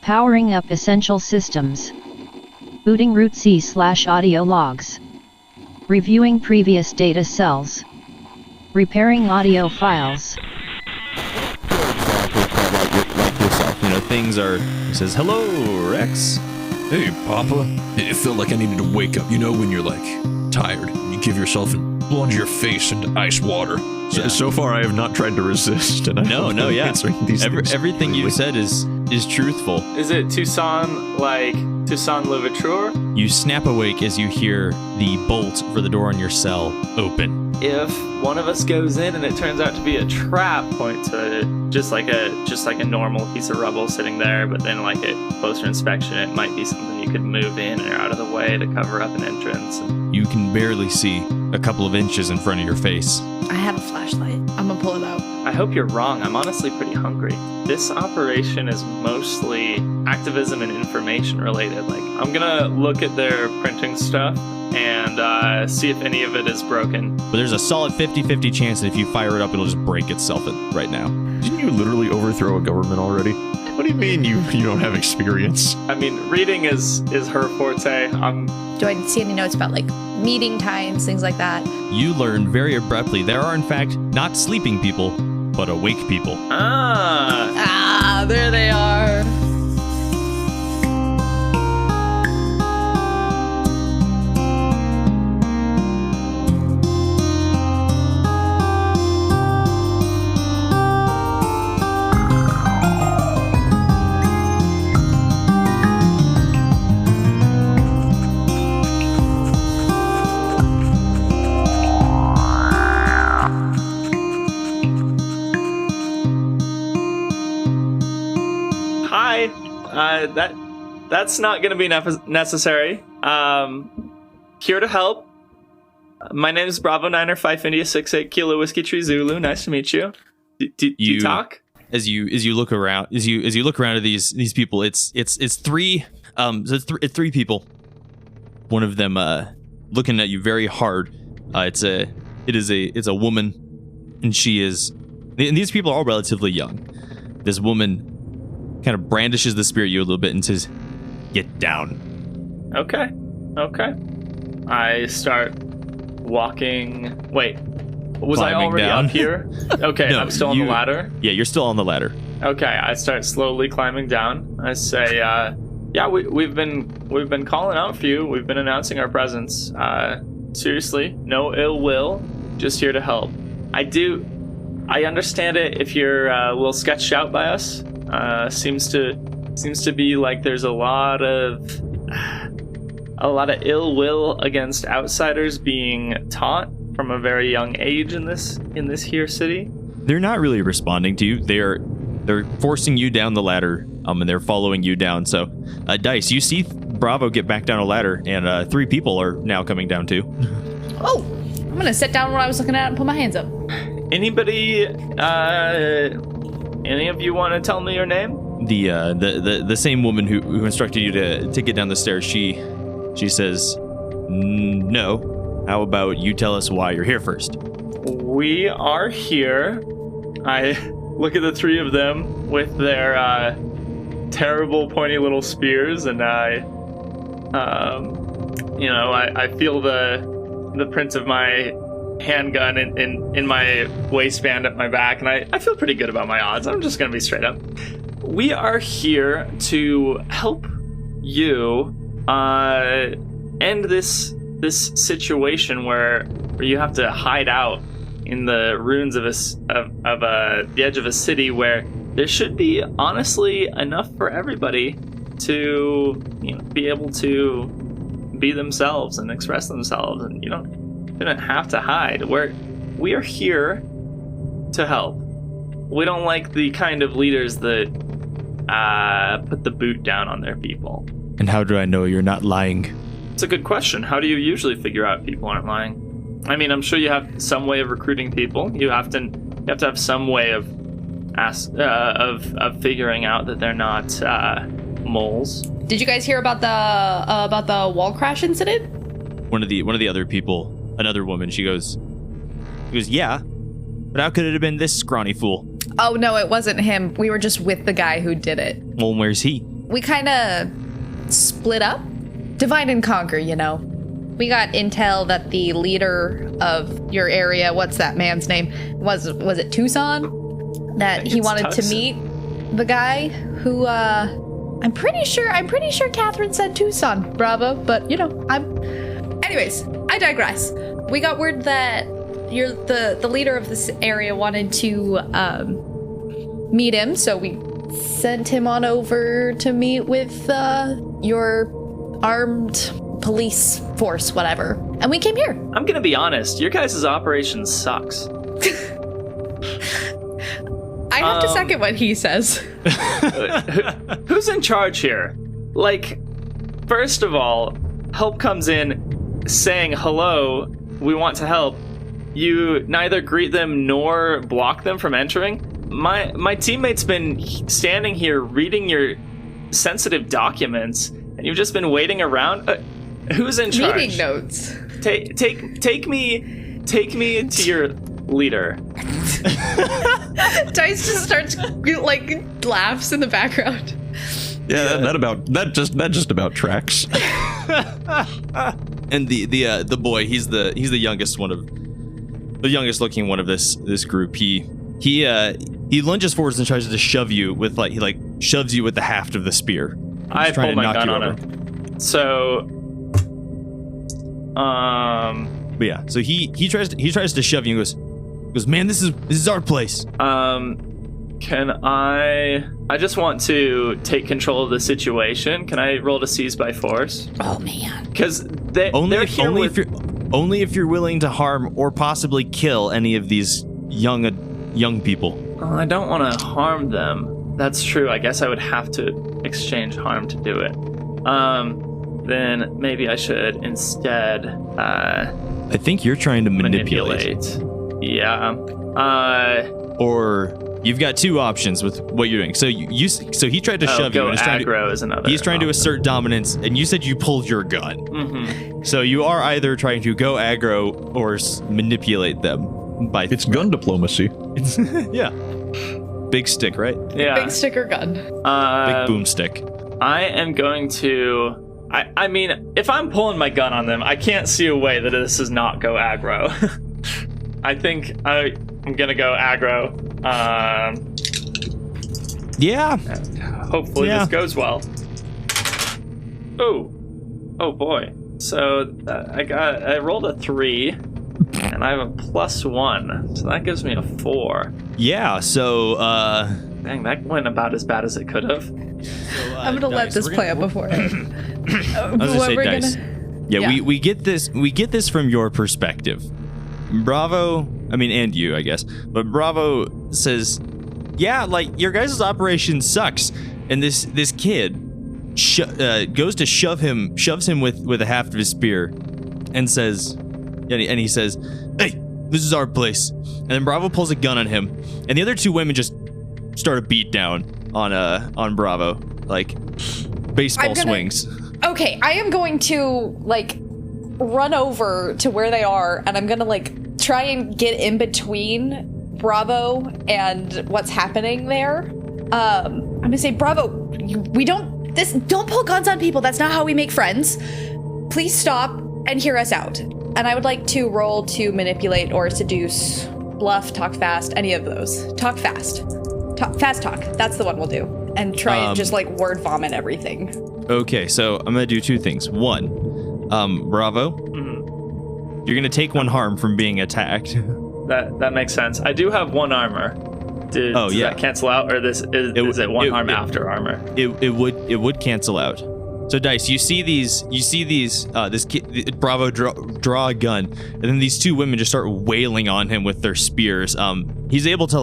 Powering up essential systems. Booting root C/audio logs. Reviewing previous data cells. Repairing audio files. Like yourself, things are. He says, "Hello, Rex." Hey, Papa. It felt like I needed to wake up. When you're tired, you give yourself and plunge your face into ice water. So far, I have not tried to resist. And answering these things Everything you said is truthful. Is it Toussaint Louverture? You snap awake as you hear the bolt for the door on your cell open. If one of us goes in and it turns out to be a trap, point to just like a normal piece of rubble sitting there, but then at closer inspection, it might be something you could move in or out of the way to cover up an entrance. You can barely see a couple of inches in front of your face. I have a flashlight. I'm gonna pull it out. I hope you're wrong. I'm honestly pretty hungry. This operation is mostly activism and information related. I'm gonna look at their printing stuff and see if any of it is broken. But there's a solid 50-50 chance that if you fire it up, it'll just break itself right now. Didn't you literally overthrow a government already? What do you mean you don't have experience? I mean, reading is her forte. Do I see any notes about meeting times, things like that? You learn very abruptly there are in fact not sleeping people, but awake people. There they are. That's not going to be necessary. Here to help. My name is Bravo 9er 5 India 68 Kilo Whiskey Tree Zulu. Nice to meet you. Do you talk? As you look around, as you look around at these people, it's three three people. One of them looking at you very hard. It's a woman, and she is. And these people are all relatively young. This woman kind of brandishes the spear at you a little bit and says, "Get down." Okay. I start walking. Wait, was I already down. up here? Okay, No, I'm still on the ladder. Yeah, you're still on the ladder. Okay, I start slowly climbing down. I say, "Yeah, we've been calling out for you. We've been announcing our presence. Seriously, no ill will. Just here to help. I understand it if you're a little sketched out by us. Seems to be like there's a lot of ill will against outsiders being taught from a very young age in this here city." They're not really responding to you. They're forcing you down the ladder, and they're following you down. So, Dice, you see Bravo get back down a ladder, and three people are now coming down too. Oh, I'm gonna sit down where I was looking at and put my hands up. Anybody? Any of you want to tell me your name? The same woman who instructed you to get down the stairs. She says, "No. How about you tell us why you're here first?" We are here. I look at the three of them with their terrible pointy little spears, and I feel the print of my handgun in my waistband at my back, and I feel pretty good about my odds. I'm just gonna be straight up. We are here to help you end this situation where you have to hide out in the ruins of the edge of a city where there should be honestly enough for everybody to be able to be themselves and express themselves, and you don't have to hide. We are here to help. We don't like the kind of leaders that put the boot down on their people. And how do I know you're not lying? It's a good question. How do you usually figure out people aren't lying? I mean, I'm sure you have some way of recruiting people. You have to have some way of figuring out that they're not moles. Did you guys hear about the wall crash incident? One of the other people, another woman, she goes, "Yeah, but how could it have been this scrawny fool?" Oh no, it wasn't him. We were just with the guy who did it. Well, where's he? we kind of split up. Divide and conquer, you know. We got intel that the leader of your area, what's that man's name? Was it Tucson? That he wanted to meet the guy who I'm pretty sure Catherine said Tucson, Bravo, but you know, anyways, I digress. We got word that the leader of this area wanted to meet him, so we sent him on over to meet with your armed police force, whatever. And we came here. I'm gonna be honest, your guys' operation sucks. I have to second what he says. Who's in charge here? Like, first of all, help comes in saying, hello, we want to help. You neither greet them nor block them from entering. My teammate's been standing here reading your sensitive documents, and you've just been waiting around. Who's in charge? Meeting notes. Take me to your leader. Dice just starts laughs in the background. Yeah, that just about tracks. And the boy, he's the youngest looking one of this group. He lunges forwards and tries to shove you with he shoves you with the haft of the spear. I pull my gun on him. So, but yeah, so he tries to shove you and goes, man, this is our place. Can I just want to take control of the situation. Can I roll to seize by force? Oh man. Because only if you're willing to harm or possibly kill any of these young people. I don't want to harm them. That's true. I guess I would have to exchange harm to do it. Then maybe I should instead I think you're trying to manipulate. Yeah. Or you've got two options with what you're doing. So so he tried to shove you. And aggro is another. He's trying option. to assert dominance, and you said you pulled your gun. Mm-hmm. So you are either trying to go aggro or manipulate them by. It's gun diplomacy. Yeah. Big stick, right? Yeah. Big stick or gun. Big boomstick. I am going to. I mean, if I'm pulling my gun on them, I can't see a way that this does not go aggro. I think I'm gonna go aggro. Yeah. Hopefully this goes well. Oh boy. So I rolled a 3, and I have a +1, so that gives me a 4. Yeah. So dang, that went about as bad as it could have. So, I'm gonna let this play out before. I was gonna say dice. Yeah, we get this from your perspective. Bravo, and you, I guess. But Bravo says, yeah, your guys' operation sucks. And this kid goes to shoves him with a haft of his spear and he says, hey, this is our place. And then Bravo pulls a gun on him, and the other two women just start a beat down on Bravo, like baseball swings. Okay, I am going to run over to where they are, and I'm gonna try and get in between Bravo and what's happening there. I'm gonna say, Bravo, don't pull guns on people. That's not how we make friends. Please stop and hear us out. And I would like to roll to manipulate or seduce, bluff, talk fast, any of those. Talk fast. Fast talk. That's the one we'll do. And try and just word vomit everything. Okay, so I'm gonna do two things. One, Bravo, you're gonna take one harm from being attacked. That makes sense. I do have 1 armor. Does that cancel out, or is it 1 harm after armor? It would cancel out. So Dice, you see these this kid, Bravo draw a gun, and then these two women just start wailing on him with their spears. He's able to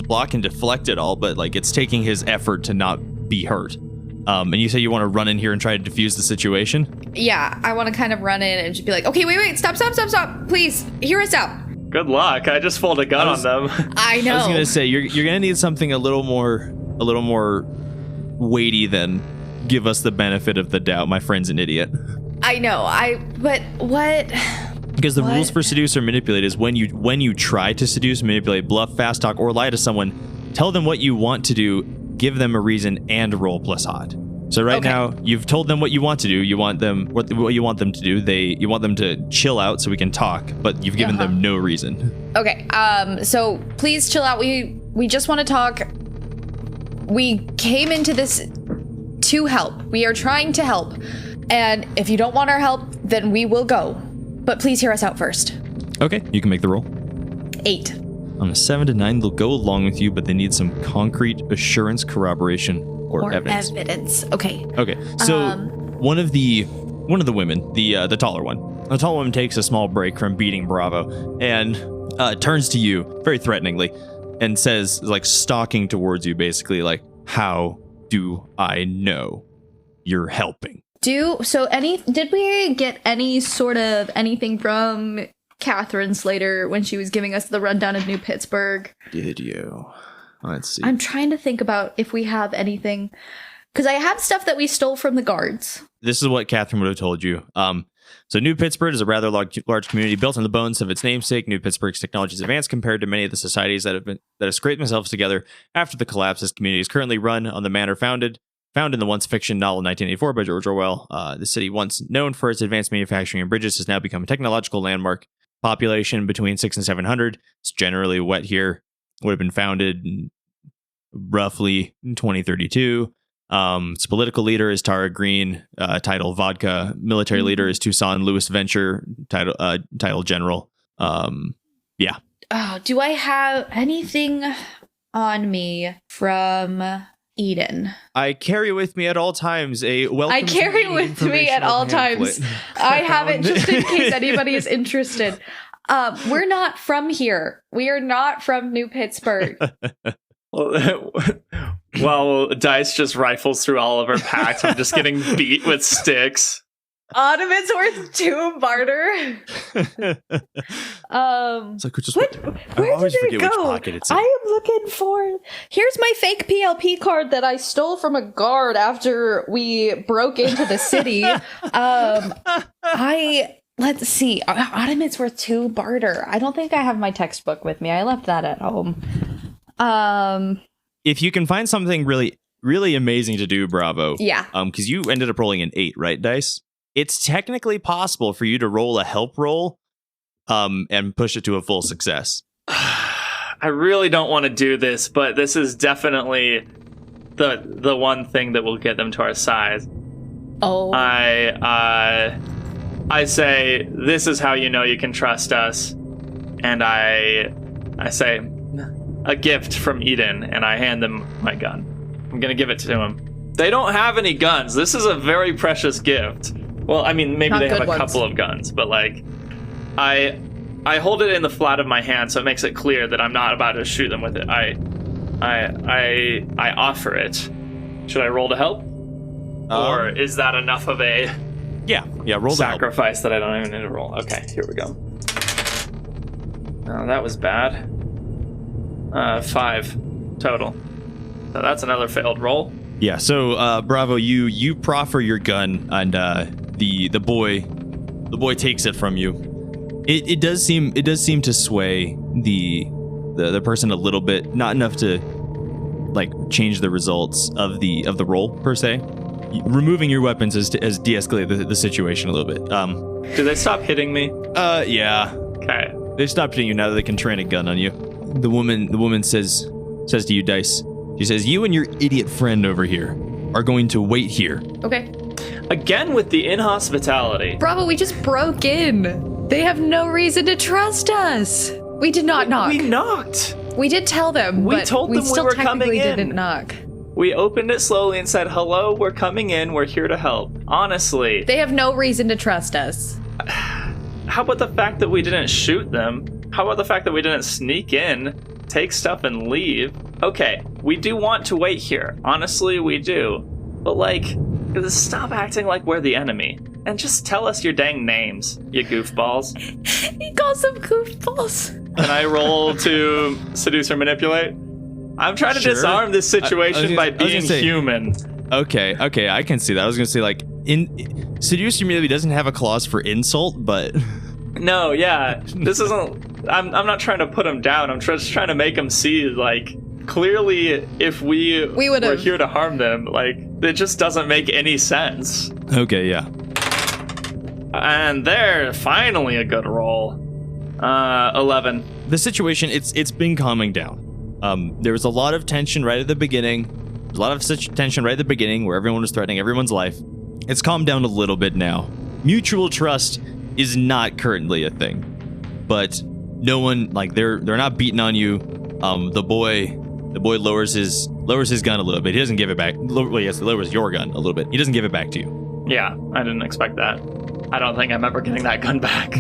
block and deflect it all, but it's taking his effort to not be hurt. And you say you want to run in here and try to defuse the situation? Yeah, I want to kind of run in and just be like, okay, wait, stop, please, hear us out. Good luck. I just pulled a gun on them. I know. I was gonna say you're gonna need something a little more weighty than give us the benefit of the doubt. My friend's an idiot. I know. But what? Because the rules for seduce or manipulate is when you try to seduce, manipulate, bluff, fast talk, or lie to someone, tell them what you want to do, give them a reason and roll plus hot. So right now, you've told them what you want to do. You want them what you want them to do. You want them to chill out so we can talk, but you've given them no reason. Okay. So please chill out. We just want to talk. We came into this to help. We are trying to help. And if you don't want our help, then we will go. But please hear us out first. Okay, you can make the roll. 8. On a 7 to 9, they'll go along with you, but they need some concrete assurance, corroboration, or evidence. Okay. Okay. So one of the women, the taller one, the tall woman takes a small break from beating Bravo and turns to you very threateningly and says, like, stalking towards you, basically, like, how do I know you're helping? Did we get any sort of anything from Catherine Slater when she was giving us the rundown of New Pittsburgh? Did you? Let's see. I'm trying to think about if we have anything, because I have stuff that we stole from the guards. This is what Catherine would have told you. So New Pittsburgh is a rather large community built on the bones of its namesake. New Pittsburgh's technology is advanced compared to many of the societies that have scraped themselves together after the collapse. This community is currently run on the manor found in the once fiction novel 1984 by George Orwell. The city, once known for its advanced manufacturing and bridges, has now become a technological landmark. Population between 600 and 700. It's generally wet here. Would have been founded roughly in 2032. Its political leader is Tara Green, title Vodka. Military leader is Tucson Lewis Venture, title General. Yeah. Do I have anything on me from Eden? I carry with me at all times a welcome. I carry with me at all times. I have it just in case anybody is interested. We're not from here. We are not from New Pittsburgh. Well, Dice just rifles through all of our packs. I'm just getting beat with sticks. Ornaments worth 2 barter. It's like, where did it go? I am looking for. Here's my fake PLP card that I stole from a guard after we broke into the city. Let's see. Ornaments worth 2 barter. I don't think I have my textbook with me. I left that at home. If you can find something really, really amazing to do, Bravo. Yeah. Because you ended up rolling an 8, right, Dice? It's technically possible for you to roll a help roll, and push it to a full success. I really don't want to do this, but this is definitely the one thing that will get them to our side. Oh. I say, this is how you know you can trust us. And I say, a gift from Eden, and I hand them my gun. I'm going to give it to him. They don't have any guns. This is a very precious gift. Well, I mean, maybe they have a couple of guns, but like, I hold it in the flat of my hand, so it makes it clear that I'm not about to shoot them with it. I offer it. Should I roll to help? Or is that enough of a roll sacrifice that I don't even need to roll? Okay, here we go. Oh, that was bad. 5 total. So that's another failed roll. Yeah. So Bravo, you proffer your gun, and the boy takes it from you. It does seem to sway the person a little bit, not enough to like change the results of the roll per se. Removing your weapons has de-escalated the situation a little bit. Do they stop hitting me? Yeah. Okay. They stopped hitting you now that they can train a gun on you. The woman says to you, Dice. She says, "You and your idiot friend over here are going to wait here." Okay. Again with the inhospitality. Bravo, we just broke in. They have no reason to trust us. We did not knock. We knocked. We did tell them, we but told them we still we were coming technically in. didn't knock. We opened it slowly and said, "Hello, we're coming in. We're here to help." Honestly. They have no reason to trust us. How about the fact that we didn't shoot them? How about the fact that we didn't sneak in, take stuff, and leave? Okay, we do want to wait here. Honestly, we do. But, like, stop acting like we're the enemy. And just tell us your dang names, you goofballs. He calls them goofballs. Can I roll to seduce or manipulate? I'm trying to disarm this situation by being human. Okay, I can see that. I was going to say, like, seduce or manipulate doesn't have a clause for insult, but... No, yeah. This isn't... I'm not trying to put him down. I'm just trying to make him see, like... clearly, if we were would've- here to harm them, like, it just doesn't make any sense. Okay, yeah. And there, finally a good roll. 11. The situation, it's been calming down. There was a lot of tension right at the beginning. There's a lot of such tension right at the beginning where everyone was threatening everyone's life. It's calmed down a little bit now. Mutual trust is not currently a thing, but no one, like, they're not beating on you. The boy lowers his gun a little bit. He doesn't give it back. Well, yes, he lowers your gun a little bit. He doesn't give it back to you. Yeah, I didn't expect that. I don't think I'm ever getting that gun back.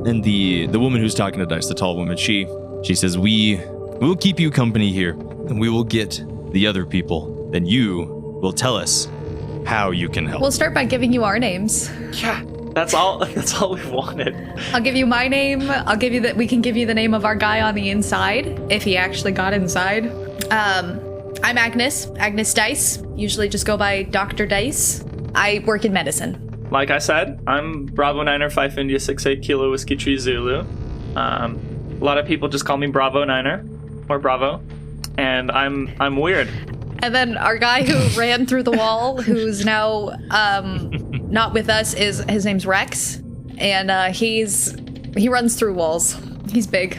And the woman who's talking to Dice, the tall woman, she says, we will keep you company here, and we will get the other people. Then you will tell us how you can help. We'll start by giving you our names. Yeah, that's all we wanted. I'll give you my name. I'll give you that. We can give you the name of our guy on the inside if he actually got inside. I'm Agnes Dice. Usually just go by Dr. Dice. I work in medicine. Like I said, I'm Bravo 9er 5 India 68 Kilo Whiskey Tree Zulu. A lot of people just call me Bravo 9er or Bravo, and I'm weird. And then our guy who ran through the wall, who's now not with us, his name's Rex, and he runs through walls. He's big.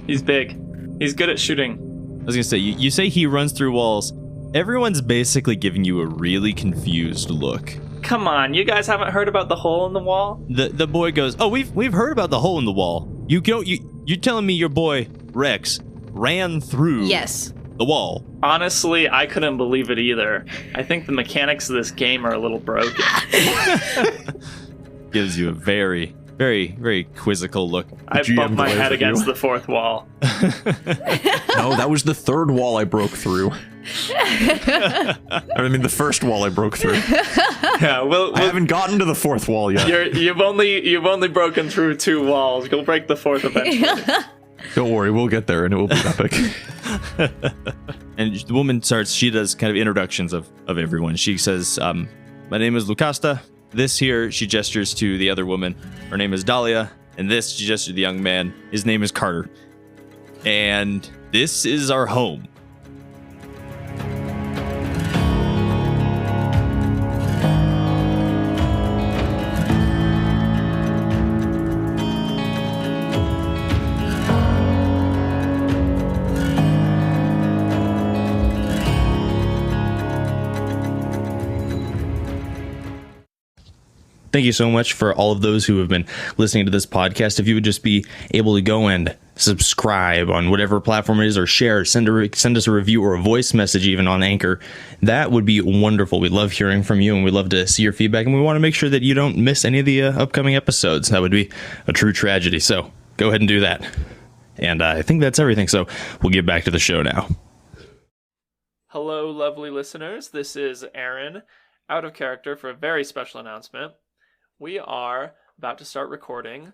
He's big. He's good at shooting. I was gonna say, you say he runs through walls. Everyone's basically giving you a really confused look. Come on, you guys haven't heard about the hole in the wall? The boy goes, oh, we've heard about the hole in the wall. You're telling me your boy Rex ran through the wall? Honestly, I couldn't believe it either. I think the mechanics of this game are a little broken. Gives you a very, very, very quizzical look. I bumped my head against the fourth wall. No, that was the third wall I broke through. I mean, the first wall I broke through. Yeah, I haven't gotten to the fourth wall yet. You've only broken through 2 walls. You'll break the fourth eventually. Don't worry, we'll get there, and it will be epic. And the woman she does kind of introductions of everyone. She says, my name is Lucasta. This here, she gestures to the other woman. Her name is Dahlia. And this, she gestures to the young man. His name is Carter. And this is our home. Thank you so much for all of those who have been listening to this podcast. If you would just be able to go and subscribe on whatever platform it is, or share, send us a review or a voice message even on Anchor, that would be wonderful. We love hearing from you, and we'd love to see your feedback, and we want to make sure that you don't miss any of the upcoming episodes. That would be a true tragedy. So go ahead and do that. And I think that's everything. So we'll get back to the show now. Hello, lovely listeners. This is Aaron, out of character for a very special announcement. We are about to start recording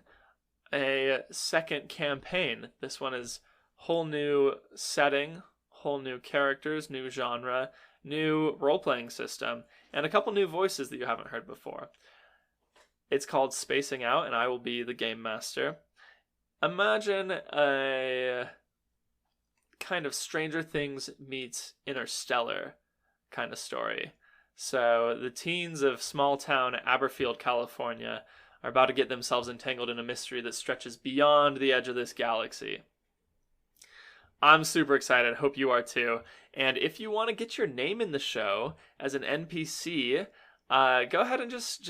a second campaign. This one is whole new setting, whole new characters, new genre, new role-playing system, and a couple new voices that you haven't heard before. It's called Spacing Out, and I will be the game master. Imagine a kind of Stranger Things meets Interstellar kind of story. So the teens of small town Aberfield, California are about to get themselves entangled in a mystery that stretches beyond the edge of this galaxy. I'm super excited. Hope you are too. And if you want to get your name in the show as an NPC, go ahead and just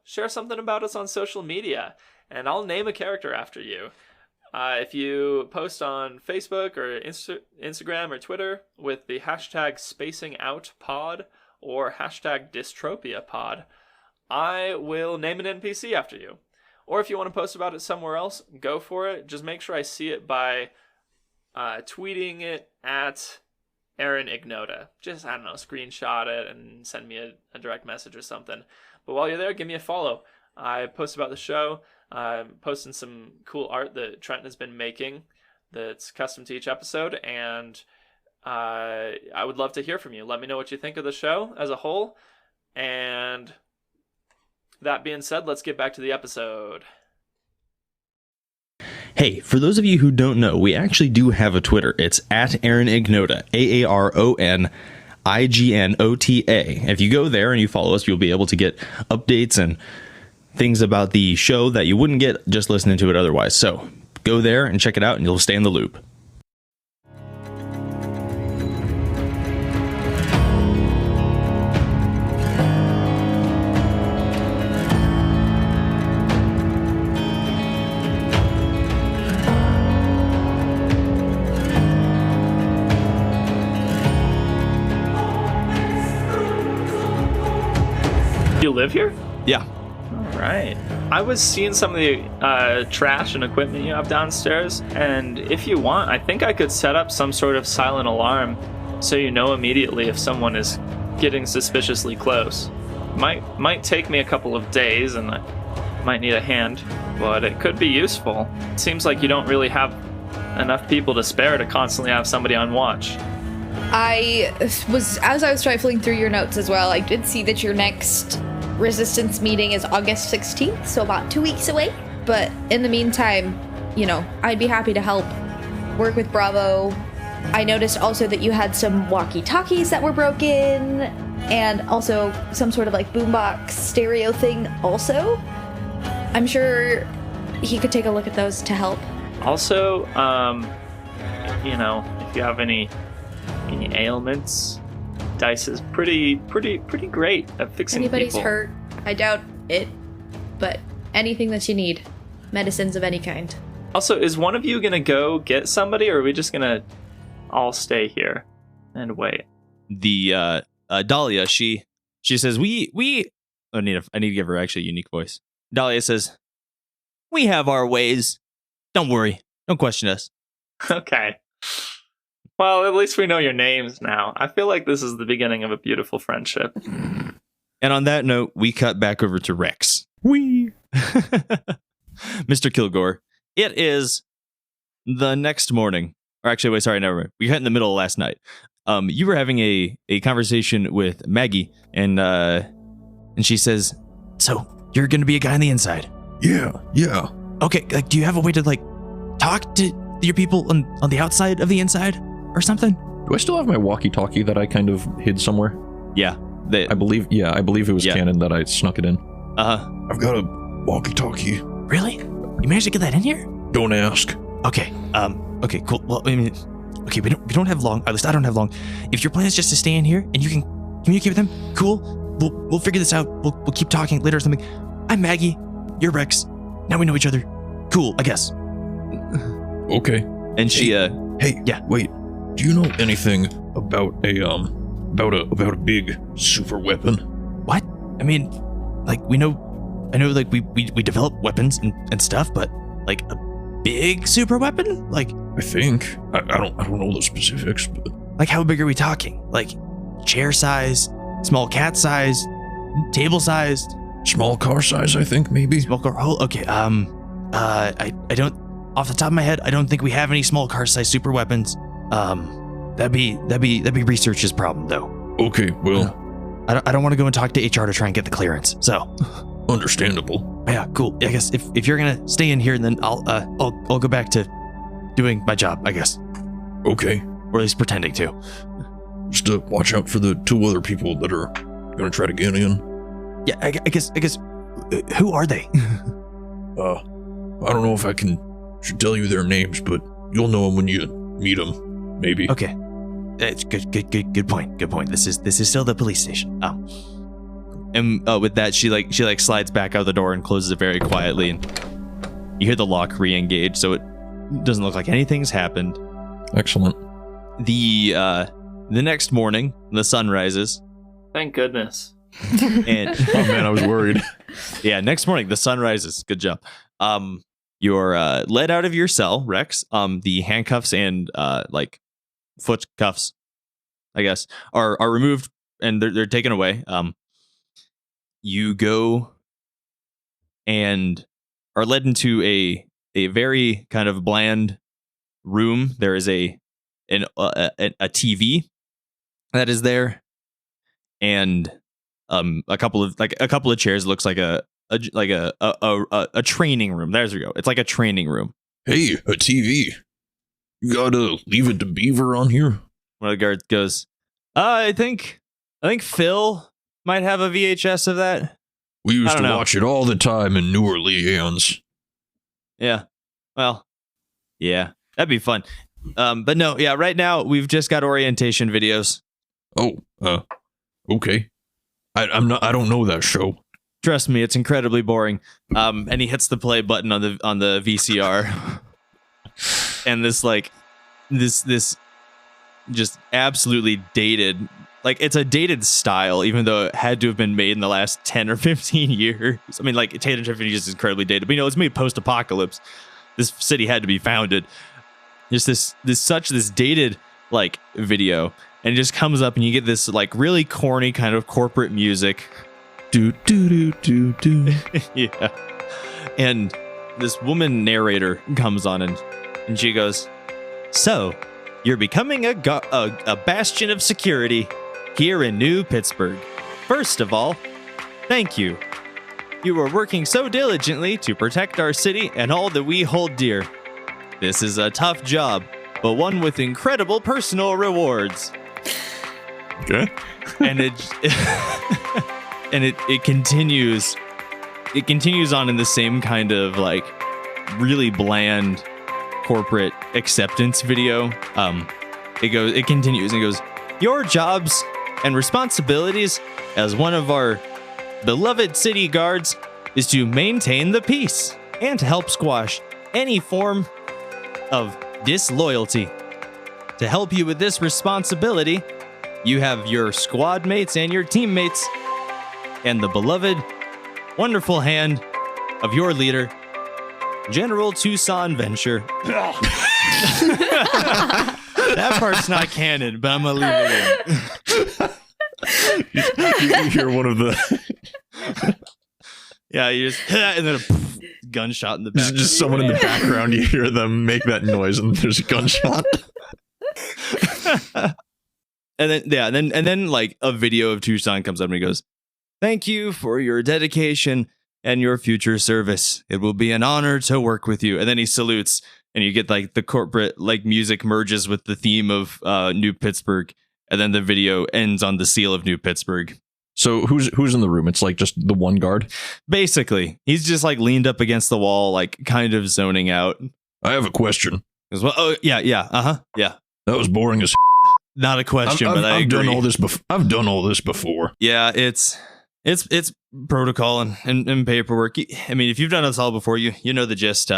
share something about us on social media, and I'll name a character after you. If you post on Facebook or Instagram or Twitter with the hashtag SpacingOutPod or hashtag DystropiaPod, I will name an NPC after you. Or if you want to post about it somewhere else, go for it. Just make sure I see it by tweeting it at Aaron Ignota. Just, I don't know, screenshot it and send me a direct message or something. But while you're there, give me a follow. I post about the show. I'm posting some cool art that Trenton has been making that's custom to each episode, and I would love to hear from you. Let me know what you think of the show as a whole, and that being said, let's get back to the episode. Hey, for those of you who don't know, we actually do have a Twitter. It's at Aaron Ignota, AARONIGNOTA. If you go there and you follow us, you'll be able to get updates and things about the show that you wouldn't get just listening to it otherwise. So go there and check it out and you'll stay in the loop. You live here? Yeah. All right. I was seeing some of the trash and equipment you have downstairs, and if you want, I think I could set up some sort of silent alarm so you know immediately if someone is getting suspiciously close. Might take me a couple of days, and I might need a hand, but it could be useful. It seems like you don't really have enough people to spare to constantly have somebody on watch. As I was rifling through your notes as well, I did see that your next resistance meeting is August 16th, so about 2 weeks away. But in the meantime, I'd be happy to help work with Bravo. I noticed also that you had some walkie-talkies that were broken, and also some sort of like boombox stereo thing also. I'm sure he could take a look at those to help. Also, if you have any ailments, Dice is pretty great at fixing Anybody's people. hurt, I doubt it, but anything that you need, medicines of any kind. Also, is one of you gonna go get somebody, or are we just gonna all stay here and wait? The Dahlia, she says we I need to give her actually a unique voice. Dahlia says, "We have our ways. Don't worry. Don't question us." Okay. Well, at least we know your names now. I feel like this is the beginning of a beautiful friendship. And on that note, we cut back over to Rex. Wee. Mr. Kilgore, it is the next morning. Or actually, wait, sorry, never mind. We got in the middle of last night. You were having a conversation with Maggie, and she says, "So you're going to be a guy on the inside?" Yeah. Okay, like, do you have a way to like talk to your people on the outside of the inside or something? Do I still have my walkie-talkie that I kind of hid somewhere? Yeah, I believe it was Yeah. canon that I snuck it in. Uh-huh. I've got a walkie-talkie. Really? You managed to get that in here? Don't ask. Okay. Okay, cool. Well, I mean, okay, we don't have long. At least I don't have long. If your plan is just to stay in here and you can communicate with them, cool. We'll figure this out. We'll keep talking later or something. I'm Maggie. You're Rex. Now we know each other. Cool, I guess. Okay. And she Hey, yeah. Wait. Do you know anything about a big super weapon? What? I mean, like I know like we develop weapons and stuff, but like a big super weapon? Like I think. I don't know the specifics, but like how big are we talking? Like chair size, small cat size, table sized, small car size, I think, maybe. small car. Oh, okay. I don't, off the top of my head, I don't think we have any small car size super weapons. That'd be research's problem though. Okay, well, I don't want to go and talk to HR to try and get the clearance. So understandable. yeah, cool. I guess if you're gonna stay in here, then I'll go back to doing my job, I guess, Okay. or at least pretending to. Just watch out for the two other people that are gonna try to get in. Yeah, I guess. Who are they? I don't know if I should tell you their names, but you'll know them when you meet them. Maybe. Okay, it's good point. Good point. This is still the police station. And with that, she slides back out the door and closes it very quietly, and you hear the lock re-engage, so it doesn't look like anything's happened. Excellent. The next morning, the sun rises, Thank goodness. and Oh man, I was worried. yeah, next morning the sun rises. Good job. You're led out of your cell, Rex. The handcuffs and like foot cuffs, I guess, are removed and they're taken away. You go and are led into a very kind of bland room. There is a TV that is there, and a couple of chairs. Looks like a training room. There we go. It's like a training room. Hey, a TV. You gotta Leave It to Beaver on here? One of the guards goes, I think Phil might have a VHS of that. We used to watch it all the time in New Orleans. Yeah. Well, yeah, that'd be fun. But no, yeah, right now we've just got orientation videos. Oh, okay. I don't know that show. Trust me, it's incredibly boring. And he hits the play button on the VCR. And this just absolutely dated, like, it's a dated style, even though it had to have been made in the last 10 or 15 years. I mean, like, 10 or 15 years is incredibly dated, but it's made post-apocalypse. This city had to be founded. Just this dated, like, video, and it just comes up and you get this, like, really corny kind of corporate music. Do do do do do. Yeah. And this woman narrator comes on and she goes, so you're becoming a bastion of security here in New Pittsburgh. First of all, thank you. You are working so diligently to protect our city and all that we hold dear. This is a tough job, but one with incredible personal rewards. Okay. And it continues. It continues on in the same kind of, like, really bland corporate acceptance video. It continues and goes, your jobs and responsibilities as one of our beloved city guards is to maintain the peace and to help squash any form of disloyalty. To help you with this responsibility, you have your squad mates and your teammates and the beloved, wonderful hand of your leader, General Tucson Venture. That part's not canon, but I'm gonna leave it in. You hear one of the... Yeah, you just... And then a gunshot in the back. Just someone in the background, you hear them make that noise and there's a gunshot. And then like a video of Tucson comes up and he goes, thank you for your dedication and your future service. It will be an honor to work with you. And then he salutes, and you get like the corporate like music merges with the theme of New Pittsburgh, and then the video ends on the seal of New Pittsburgh. So who's in the room? It's like just the one guard? Basically, he's just like leaned up against the wall, like kind of zoning out. I have a question. As well, oh yeah, yeah. That was boring as. Not a question, but I agree. I've done all this before. Yeah, it's protocol and paperwork. I mean, if you've done this all before, you know the gist.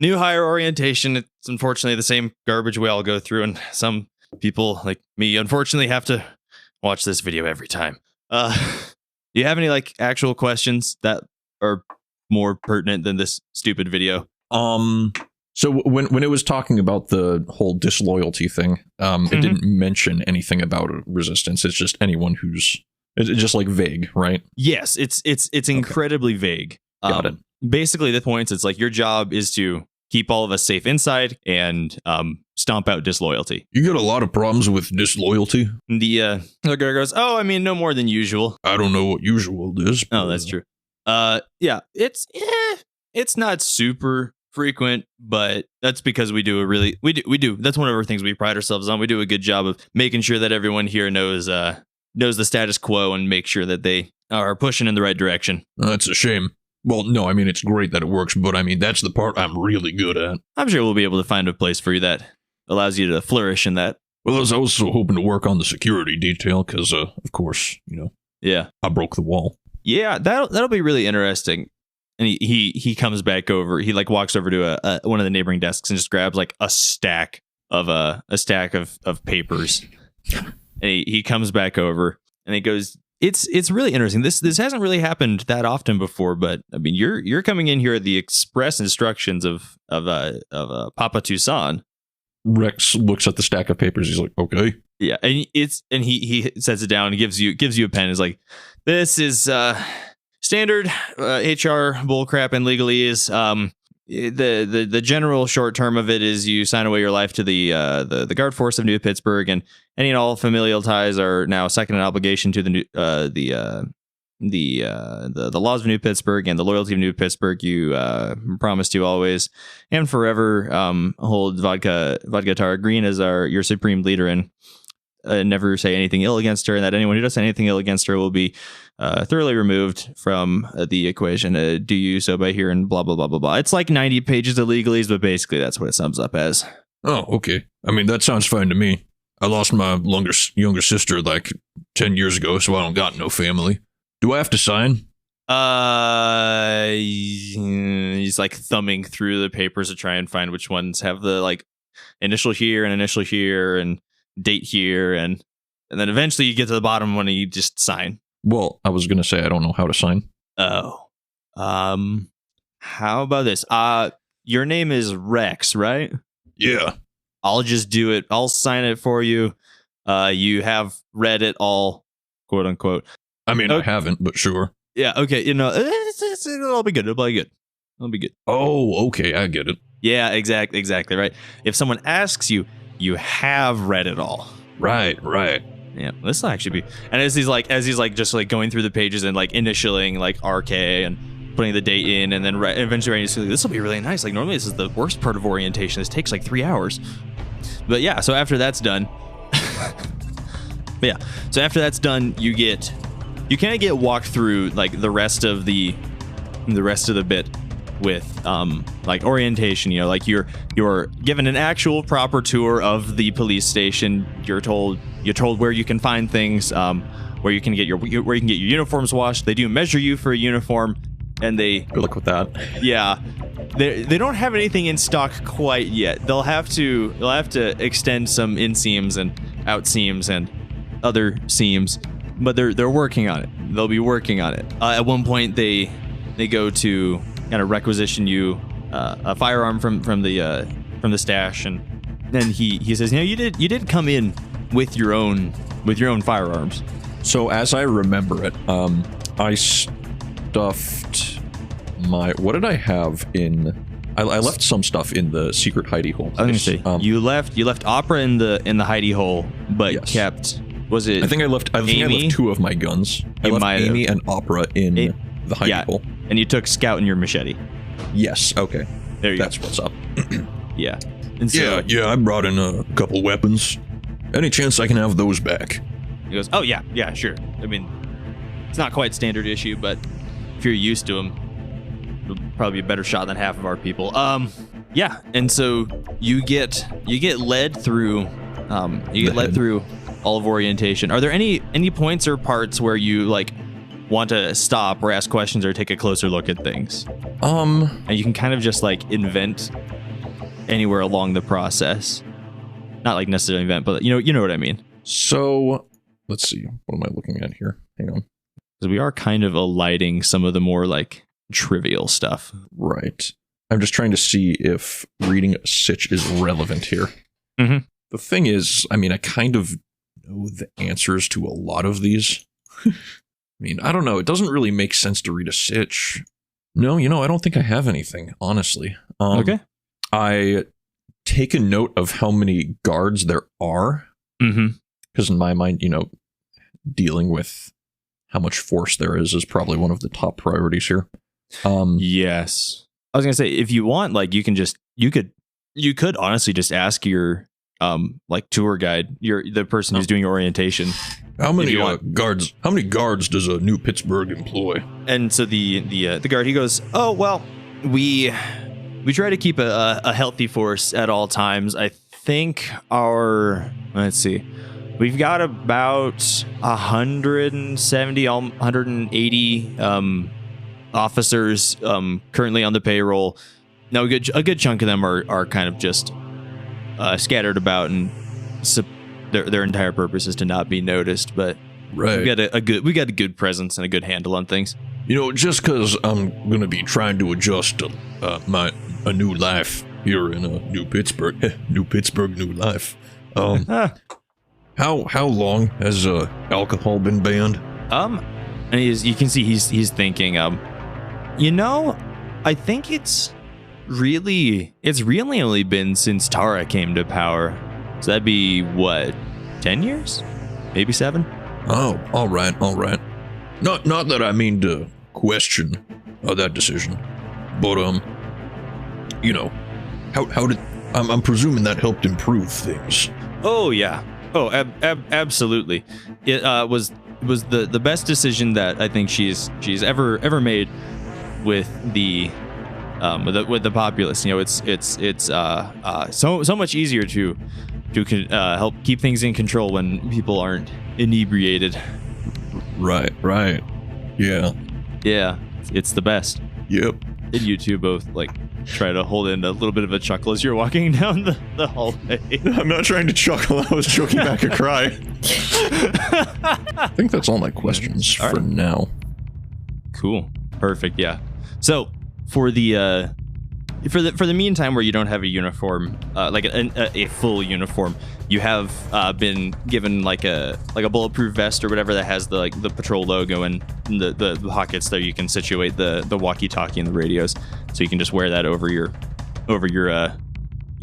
New hire orientation. It's unfortunately the same garbage we all go through, and some people like me unfortunately have to watch this video every time. Do you have any like actual questions that are more pertinent than this stupid video? So when it was talking about the whole disloyalty thing, it didn't mention anything about resistance. It's just anyone who's it's just like vague, right? Yes, it's incredibly vague. Got it. Basically, the points, it's like your job is to keep all of us safe inside and stomp out disloyalty. You got a lot of problems with disloyalty. The guy goes, oh, I mean, no more than usual. I don't know what usual is. Oh, that's true. Yeah, it's not super frequent, but that's because we do that's one of our things we pride ourselves on. We do a good job of making sure that everyone here knows the status quo and make sure that they are pushing in the right direction. That's a shame. Well, no, I mean, it's great that it works, but I mean, that's the part I'm really good at. I'm sure we'll be able to find a place for you that allows you to flourish in that. Well, I was also hoping to work on the security detail because, of course, yeah, I broke the wall. Yeah, that'll be really interesting. And he comes back over. He like walks over to one of the neighboring desks and just grabs like a stack of papers. And he comes back over and he goes, It's really interesting. This hasn't really happened that often before, but I mean, you're coming in here at the express instructions of Papa Tucson. Rex looks at the stack of papers. He's like, okay. Yeah, and he sets it down and gives you a pen. He's like, this is standard HR bullcrap and legalese. The general short term of it is you sign away your life to the guard force of New Pittsburgh, and any and all familial ties are now second in obligation to the the laws of New Pittsburgh and the loyalty of New Pittsburgh, you promise to always and forever hold Vodka Tara Green as your supreme leader, and never say anything ill against her, and that anyone who does anything ill against her will be thoroughly removed from the equation. Do you so by here and blah blah blah blah blah. It's like 90 pages of legalese, but basically that's what it sums up as. Oh, okay. I mean, that sounds fine to me. I lost my younger sister like 10 years ago, so I don't got no family. Do I have to sign? He's like thumbing through the papers to try and find which ones have the like initial here and date here, and then eventually you get to the bottom when you just sign. Well, I was gonna say I don't know how to sign. Oh, how about this? Your name is Rex, right? Yeah. I'll just do it. I'll sign it for you. You have read it all, quote unquote. I mean, I haven't, but sure. Yeah. Okay. It'll be good. It'll be good. Oh, okay. I get it. Yeah. Exactly. Right. If someone asks you, you have read it all. Right. Yeah. This will actually be. And as he's just like going through the pages and like initialing like RK and putting the date in, and then eventually writing, this will be really nice. Like normally this is the worst part of orientation. This takes like 3 hours. But yeah, so after that's done, you kind of get walked through like the rest of the bit with like orientation. You know, like you're given an actual proper tour of the police station. You're told where you can find things, where you can get your uniforms washed. They do measure you for a uniform, and they good luck with that. Yeah. They don't have anything in stock quite yet. They'll have to extend some inseams and outseams and other seams, but they're working on it. They'll be working on it. At one point, they go to kind of requisition you a firearm from the stash, and then he says, you did come in with your own firearms. So as I remember it, I stuffed what did I have in? I left some stuff in the secret hidey hole. I was gonna say you left Opera in the hidey hole, but yes. kept. Was it? I think I left 2 of my guns. I left Amy and Opera in the hidey hole. And you took Scout and your machete. Yes. Okay. There you go. That's what's up. Yeah. And so, yeah. I brought in a couple weapons. Any chance I can have those back? He goes, oh yeah, sure. I mean, it's not quite standard issue, but if you're used to them, it'll probably be a better shot than half of our people. Yeah. And so you get led through. Through all of orientation. Are there any points or parts where you like want to stop or ask questions or take a closer look at things? And you can kind of just like invent anywhere along the process. Not like necessarily invent, but you know what I mean. So let's see. What am I looking at here? Hang on. Because we are kind of alighting some of the more like trivial stuff. Right. I'm just trying to see if reading a sitch is relevant here. Mm-hmm. The thing is, I mean, I kind of know the answers to a lot of these. I mean, I don't know. It doesn't really make sense to read a sitch. No, I don't think I have anything, honestly. Okay. I take a note of how many guards there are. Mm-hmm. Because in my mind, dealing with how much force there is probably one of the top priorities here. Yes. I was going to say, if you want, like, you could honestly just ask your like tour guide, the person who's doing your orientation. How many guards? How many guards does a New Pittsburgh employ? And so the guard, he goes, oh well, we try to keep a healthy force at all times. I think let's see, we've got about 170, 180 officers currently on the payroll. Now a good chunk of them are kind of just scattered about, and their entire purpose is to not be noticed. But right, we got a good presence and a good handle on things. Just because I'm gonna be trying to adjust to a new life here in New Pittsburgh, new life. How long has alcohol been banned? And you can see he's thinking. I think it's really only been since Tara came to power. So that'd be what, 10 years? Maybe 7? Oh, all right. Not that I mean to question that decision, but you know, how did I'm presuming that helped improve things. Oh yeah. Oh, absolutely. It was the best decision that I think she's ever made with the populace. You know, it's so much easier to help keep things in control when people aren't inebriated. Right. Yeah. Yeah, it's the best. Yep. Did you two both like try to hold in a little bit of a chuckle as you're walking down the hallway? I'm not trying to chuckle. I was choking back a cry. I think that's all my questions for now. Cool. Perfect. Yeah. So for the meantime, where you don't have a uniform, like a full uniform, you have been given like a bulletproof vest or whatever that has the patrol logo and the pockets there. You can situate the walkie-talkie and the radios, so you can just wear that over your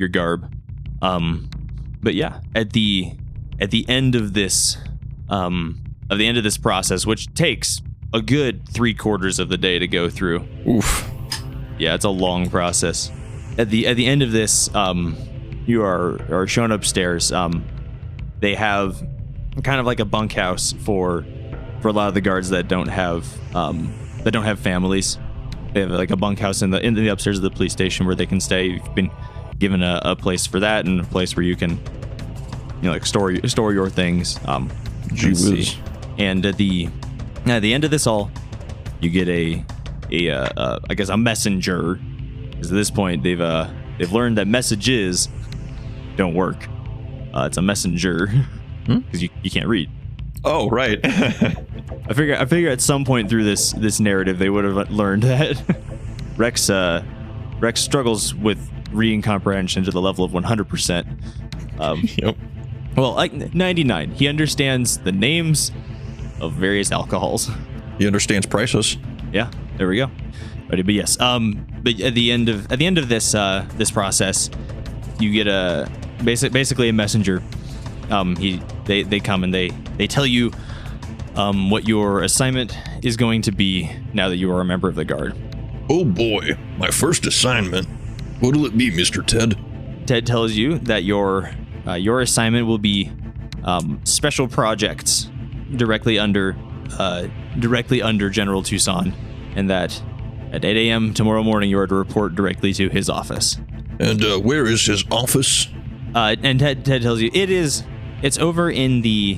garb. But yeah, at the end of this process, which takes a good 3/4 of the day to go through. Oof. Yeah, it's a long process. At the end of this, you are shown upstairs. They have kind of like a bunkhouse for a lot of the guards that don't have families. They have like a bunkhouse in the upstairs of the police station where they can stay. You've been given a place for that and a place where you can, like store your things. Gee whiz. And at the end of this all, you get I guess a messenger, because at this point they've learned that messages don't work. It's a messenger because you can't read. Oh, right. I figure at some point through this narrative they would have learned that Rex struggles with reading comprehension to the level of 100%. Yep. Well, like 99. He understands the names of various alcohols. He understands prices. Yeah, there we go. But yes, but at the end of this process, you get basically a messenger. They come and they tell you what your assignment is going to be now that you are a member of the guard. Oh boy, my first assignment. What'll it be, Mr. Ted? Ted tells you that your assignment will be special projects directly under General Tucson, and that at 8 a.m. tomorrow morning you are to report directly to his office. And where is his office? And Ted tells you it's over in the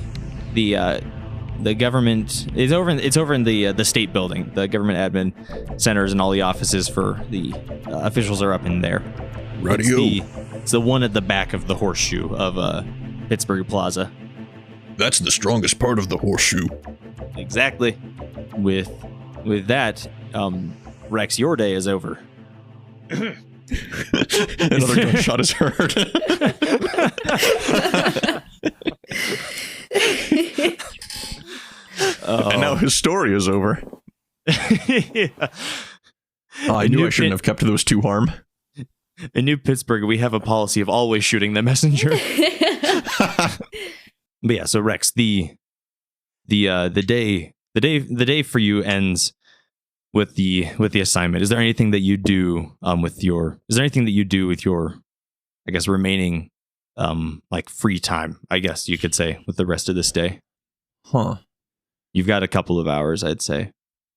government. It's over in the state building. The government admin centers and all the offices for the officials are up in there. Radio. It's the one at the back of the horseshoe of Pittsburgh Plaza. That's the strongest part of the horseshoe. Exactly. With that, Rex, your day is over. Another gunshot is heard. And now his story is over. Yeah. I knew I shouldn't have kept those to harm. In New Pittsburgh, we have a policy of always shooting the messenger. But yeah, so Rex, the day for you ends with the assignment. Is there anything that you do with your I guess remaining like free time, I guess you could say, with the rest of this day? Huh. You've got a couple of hours, I'd say.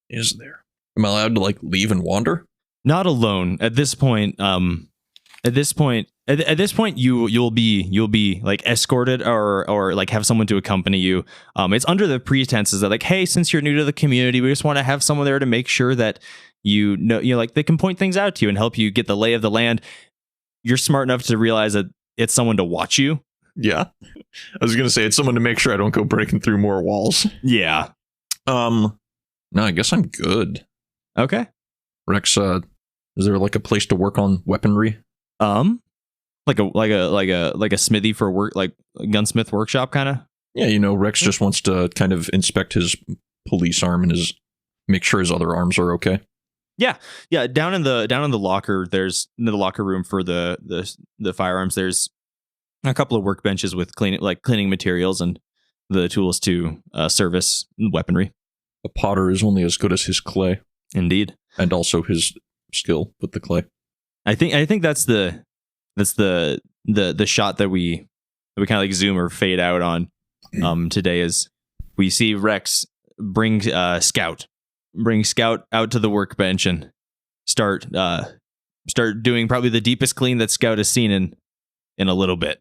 Is there? Am I allowed to like leave and wander? Not alone at this point. At this point, you'll be like escorted or like have someone to accompany you. It's under the pretenses that like, hey, since you're new to the community, we just want to have someone there to make sure that like they can point things out to you and help you get the lay of the land. You're smart enough to realize that it's someone to watch you. Yeah, I was gonna say it's someone to make sure I don't go breaking through more walls. Yeah. No, I guess I'm good. Okay. Rex, is there like a place to work on weaponry? Like a smithy for work, like a gunsmith workshop kind of. Yeah, Rex just wants to kind of inspect his police arm and make sure his other arms are okay. Yeah. Down in the locker, there's in the locker room for the firearms. There's a couple of workbenches with cleaning materials and the tools to service weaponry. A potter is only as good as his clay, Indeed. and also his skill with the clay. I think that's the shot that we kind of like zoom or fade out on today is we see Rex bring Scout out to the workbench and start doing probably the deepest clean that Scout has seen in a little bit.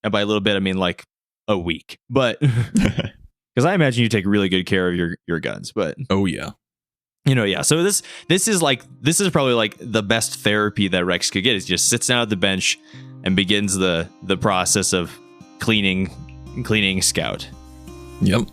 And by a little bit I mean like a week. But because I imagine you take really good care of your guns, but Oh yeah. Yeah. So this is probably like the best therapy that Rex could get. Is just sits down at the bench and begins the process of cleaning Scout. Yep.